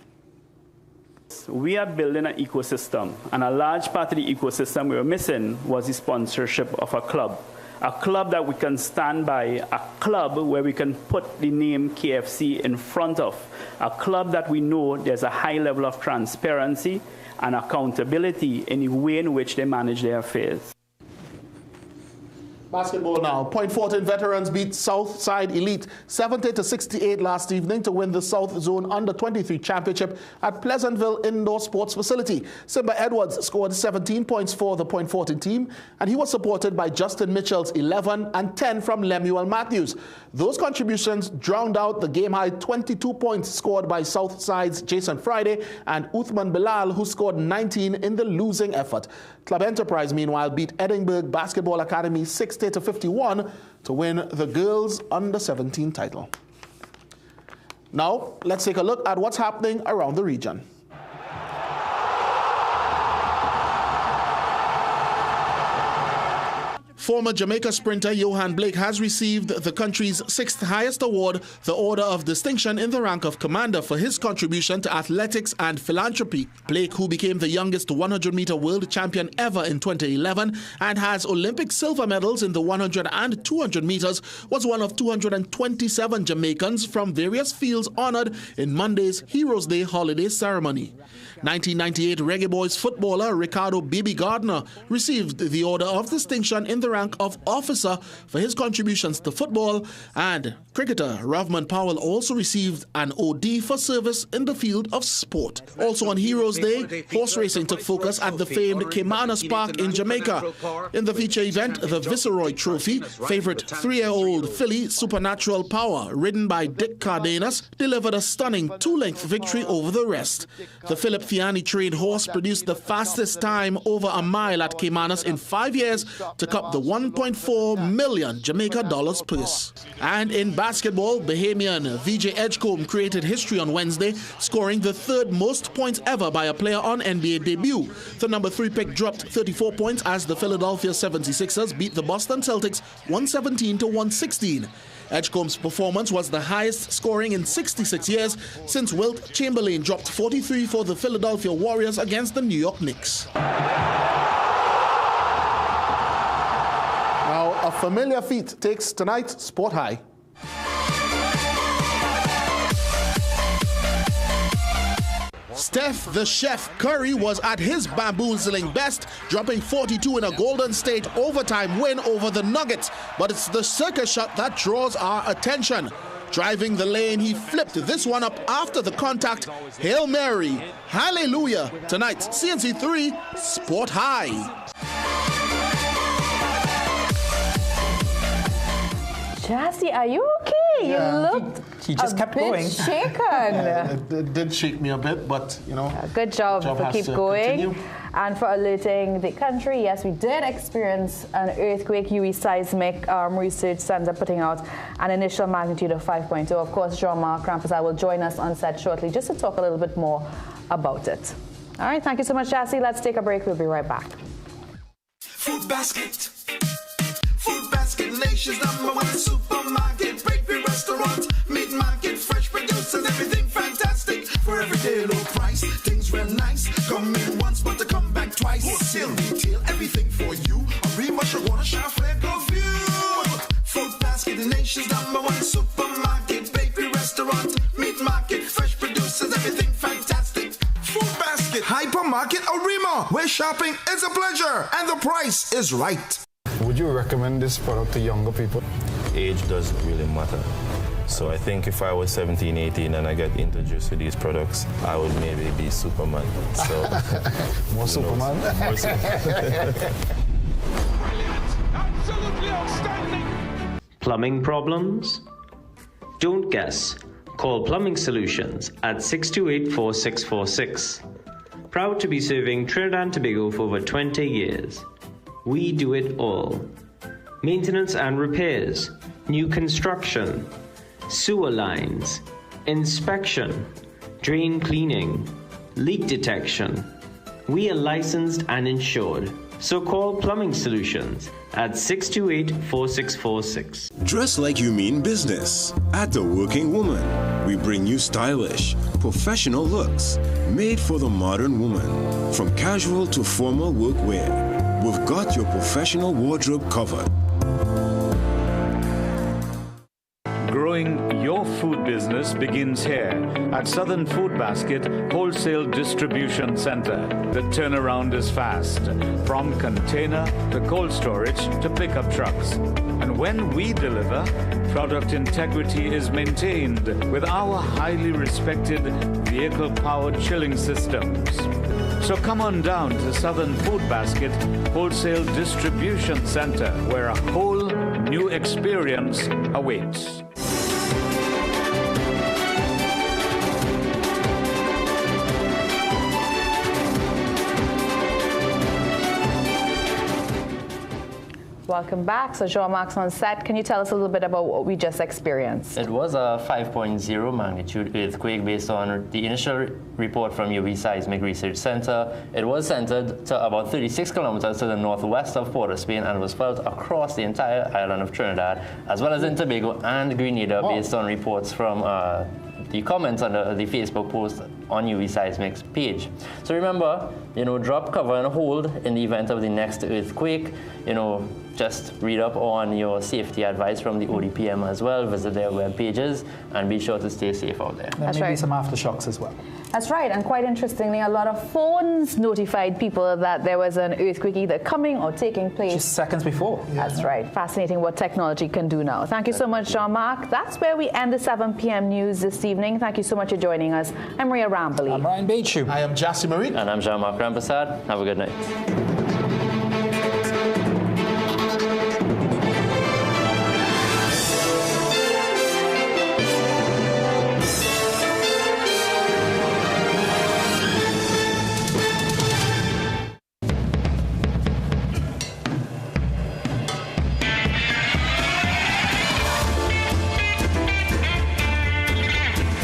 We are building an ecosystem, and a large part of the ecosystem we were missing was the sponsorship of a club that we can stand by, a club where we can put the name KFC in front of, a club that we know there's a high level of transparency and accountability in the way in which they manage their affairs. Basketball now. Point Fortin veterans beat Southside Elite 70-68 last evening to win the South Zone Under-23 Championship at Pleasantville Indoor Sports Facility. Simba Edwards scored 17 points for the Point Fortin team, and he was supported by Justin Mitchell's 11 and 10 from Lemuel Matthews. Those contributions drowned out the game-high 22 points scored by Southside's Jason Friday and Uthman Bilal, who scored 19 in the losing effort. Club Enterprise, meanwhile, beat Edinburgh Basketball Academy 60-51 to win the girls Under-17 title. Now, let's take a look at what's happening around the region. Former Jamaica sprinter Johan Blake has received the country's 6th highest award, the Order of Distinction, in the rank of Commander for his contribution to athletics and philanthropy. Blake, who became the youngest 100-meter world champion ever in 2011 and has Olympic silver medals in the 100 and 200 meters, was one of 227 Jamaicans from various fields honored in Monday's Heroes Day holiday ceremony. 1998 Reggae Boys footballer Ricardo Bibi Gardner received the Order of Distinction in the rank of officer for his contributions to football, and cricketer Ravman Powell also received an OD for service in the field of sport. Also on Heroes Day, horse racing took focus at the famed Caymanas Park in Jamaica. In the feature event, the Viceroy Trophy, favorite 3-year-old filly Supernatural Power, ridden by Dick Cardenas, delivered a stunning 2-length victory over the rest. The Philip Fiani trained horse produced the fastest time over a mile at Caymanas in 5 years to cup the $1.4 million Jamaica dollars purse. And in basketball, Bahamian VJ Edgecombe created history on Wednesday, scoring the 3rd most points ever by a player on NBA debut. The number 3 pick dropped 34 points as the Philadelphia 76ers beat the Boston Celtics 117-116. Edgecombe's performance was the highest scoring in 66 years since Wilt Chamberlain dropped 43 for the Philadelphia Warriors against the New York Knicks. Now, a familiar feat takes tonight's Sport High. Steph the Chef Curry was at his bamboozling best, dropping 42 in a Golden State overtime win over the Nuggets. But it's the circus shot that draws our attention. Driving the lane, he flipped this one up after the contact. Hail Mary, hallelujah. Tonight's CNC3 Sport High. Jassy, are you okay? Hey, you looked he just kept going. shaken. It did shake me a bit, but, you know. Good job for keep going. Continue. And for alerting the country, yes, we did experience an earthquake. UE Seismic Research Center putting out an initial magnitude of 5.2. Of course, Jean-Marc Rampersad will join us on set shortly just to talk a little bit more about it. All right, thank you so much, Jassy. Let's take a break. We'll be right back. Food Basket. Food Basket, nation's #1 supermarket, bakery, restaurant, meat market, fresh produce and everything fantastic. For everyday low price, things real nice. Come in once, but to come back twice. Wholesale retail, everything for you. A real much wanna shop, flare, go view. Food Basket, the nation's #1 supermarket, bakery, restaurant, meat market, fresh produce and everything fantastic. Food Basket, hypermarket, Arima, where shopping is a pleasure and the price is right. Would you recommend this product to younger people? Age doesn't really matter. So I think if I was 17, 18 and I get introduced to these products, I would maybe be Superman. So More Superman? More Superman. Absolutely outstanding. Plumbing problems? Don't guess. Call Plumbing Solutions at 628-4646. Proud to be serving Trinidad and Tobago for over 20 years. We do it all. Maintenance and repairs, new construction, sewer lines, inspection, drain cleaning, leak detection. We are licensed and insured. So call Plumbing Solutions at 628-4646. Dress like you mean business. At The Working Woman, we bring you stylish, professional looks made for the modern woman. From casual to formal workwear, we've got your professional wardrobe covered. Growing your food business begins here at Southern Food Basket Wholesale Distribution Center. The turnaround is fast, from container to cold storage to pickup trucks. And when we deliver, product integrity is maintained with our highly respected vehicle-powered chilling systems. So come on down to Southern Food Basket Wholesale Distribution Center, where a whole new experience awaits. Welcome back. So Jean-Marc's on set. Can you tell us a little bit about what we just experienced? It was a 5.0 magnitude earthquake based on the initial report from UE Seismic Research Center. It was centered to about 36 kilometers to the northwest of Port of Spain and was felt across the entire island of Trinidad, as well as in Tobago and Grenada, based on reports from the comments on the Facebook post on UE Seismic's page. So remember, drop, cover, and hold in the event of the next earthquake. Just read up on your safety advice from the ODPM as well. Visit their web pages and be sure to stay safe out there. There may be some aftershocks as well. That's right, and quite interestingly, a lot of phones notified people that there was an earthquake either coming or taking place. Just seconds before. That's right. Fascinating what technology can do now. Thank you so much, Jean-Marc. That's where we end the 7 p.m. news this evening. Thank you so much for joining us. I'm Maria Ramboli. I'm Ryan Beachu. I am Jassy Marie. And I'm Jean-Marc Rampersad. Have a good night.